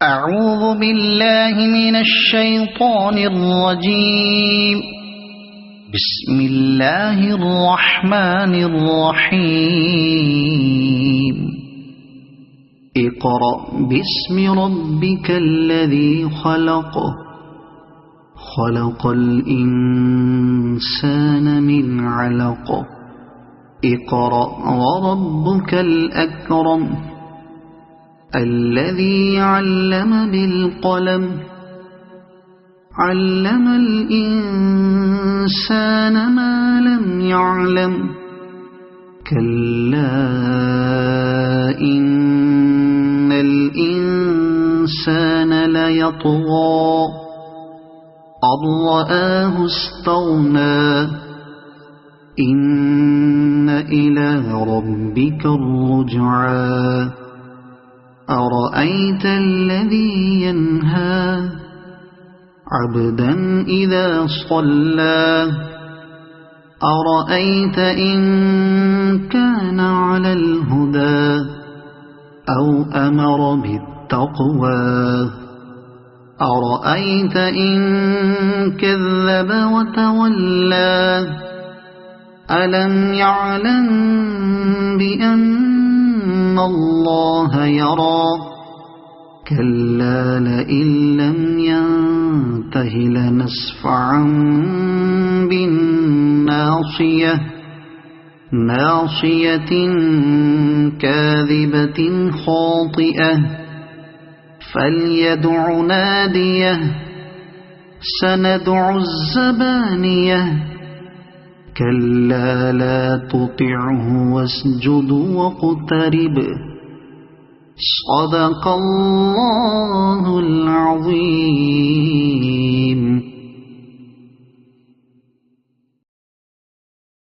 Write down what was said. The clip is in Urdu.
أعوذ بالله من الشيطان الرجيم. بسم الله الرحمن الرحيم. اقرأ باسم ربك الذي خلق. خلق الإنسان من علق. اقرأ وربك الأكرم. الذي علم بالقلم. علم الإنسان ما لم يعلم. كلا إن الإنسان ليطغى أن رآه استغنى. إن إلى ربك الرجعى. أرأيت الذي ينهى عبدا إذا صلى. أرأيت إن كان على الهدى أو أمر بالتقوى. أرأيت إن كذب وتولى. ألم يعلم بأن الله يرى. كلا لئن لم ينته لنسفعا بالناصية. ناصية كاذبة خاطئة. فليدع ناديه. سندع الزبانية. كلا لا تطعه واسجد واقترب. صدق الله العظيم.